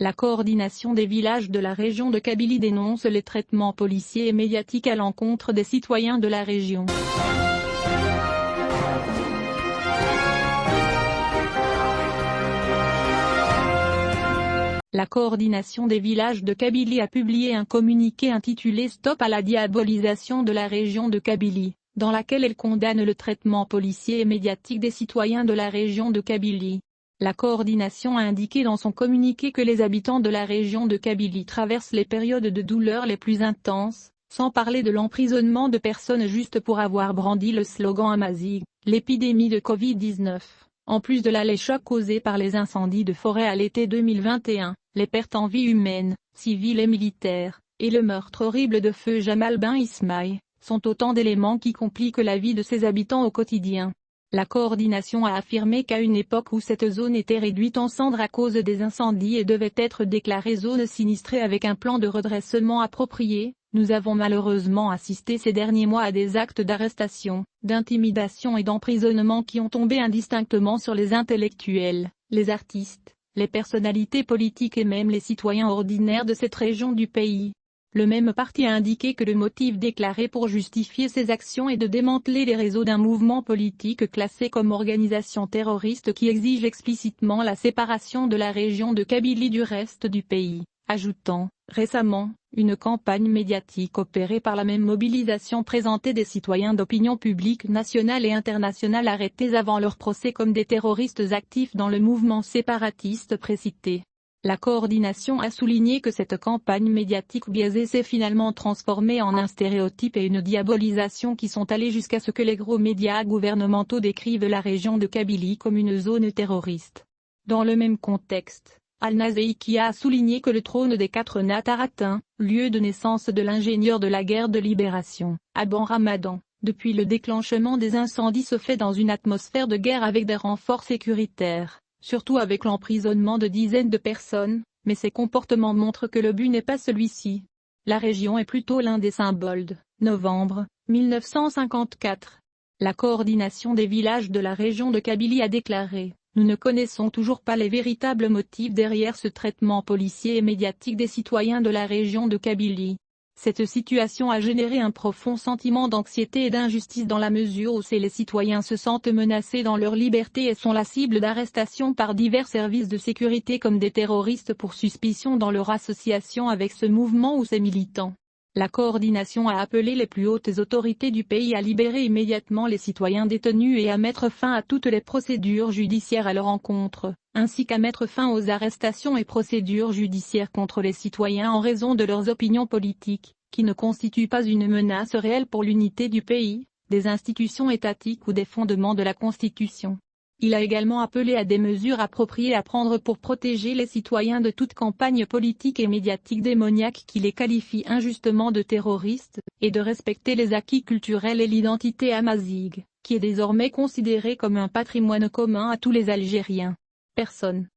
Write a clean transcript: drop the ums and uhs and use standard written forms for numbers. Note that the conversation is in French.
La coordination des villages de la région de Kabylie dénonce les traitements policiers et médiatiques à l'encontre des citoyens de la région. La coordination des villages de Kabylie a publié un communiqué intitulé « Stop à la diabolisation de la région de Kabylie », dans laquelle elle condamne le traitement policier et médiatique des citoyens de la région de Kabylie. La coordination a indiqué dans son communiqué que les habitants de la région de Kabylie traversent les périodes de douleur les plus intenses, sans parler de l'emprisonnement de personnes juste pour avoir brandi le slogan Amazigh, l'épidémie de Covid-19. En plus de les chocs causés par les incendies de forêt à l'été 2021, les pertes en vie humaines, civiles et militaires, et le meurtre horrible de feu Jamal Ben Ismaï, sont autant d'éléments qui compliquent la vie de ses habitants au quotidien. La coordination a affirmé qu'à une époque où cette zone était réduite en cendres à cause des incendies et devait être déclarée zone sinistrée avec un plan de redressement approprié, nous avons malheureusement assisté ces derniers mois à des actes d'arrestation, d'intimidation et d'emprisonnement qui ont tombé indistinctement sur les intellectuels, les artistes, les personnalités politiques et même les citoyens ordinaires de cette région du pays. Le même parti a indiqué que le motif déclaré pour justifier ces actions est de démanteler les réseaux d'un mouvement politique classé comme organisation terroriste qui exige explicitement la séparation de la région de Kabylie du reste du pays, ajoutant, récemment, une campagne médiatique opérée par la même mobilisation présentait des citoyens d'opinion publique nationale et internationale arrêtés avant leur procès comme des terroristes actifs dans le mouvement séparatiste précité. La coordination a souligné que cette campagne médiatique biaisée s'est finalement transformée en un stéréotype et une diabolisation qui sont allés jusqu'à ce que les gros médias gouvernementaux décrivent la région de Kabylie comme une zone terroriste. Dans le même contexte, Al-Nazeiki a souligné que le trône des 4 Nataratin, lieu de naissance de l'ingénieur de la guerre de libération, Aban Ramadan, depuis le déclenchement des incendies se fait dans une atmosphère de guerre avec des renforts sécuritaires, surtout avec l'emprisonnement de dizaines de personnes, mais ces comportements montrent que le but n'est pas celui-ci. La région est plutôt l'un des symboles de novembre 1954. La coordination des villages de la région de Kabylie a déclaré « Nous ne connaissons toujours pas les véritables motifs derrière ce traitement policier et médiatique des citoyens de la région de Kabylie. Cette situation a généré un profond sentiment d'anxiété et d'injustice dans la mesure où les citoyens se sentent menacés dans leur liberté et sont la cible d'arrestations par divers services de sécurité comme des terroristes pour suspicion dans leur association avec ce mouvement ou ses militants. La coordination a appelé les plus hautes autorités du pays à libérer immédiatement les citoyens détenus et à mettre fin à toutes les procédures judiciaires à leur encontre, ainsi qu'à mettre fin aux arrestations et procédures judiciaires contre les citoyens en raison de leurs opinions politiques, qui ne constituent pas une menace réelle pour l'unité du pays, des institutions étatiques ou des fondements de la Constitution. Il a également appelé à des mesures appropriées à prendre pour protéger les citoyens de toute campagne politique et médiatique démoniaque qui les qualifie injustement de terroristes, et de respecter les acquis culturels et l'identité amazigh, qui est désormais considérée comme un patrimoine commun à tous les Algériens. Personne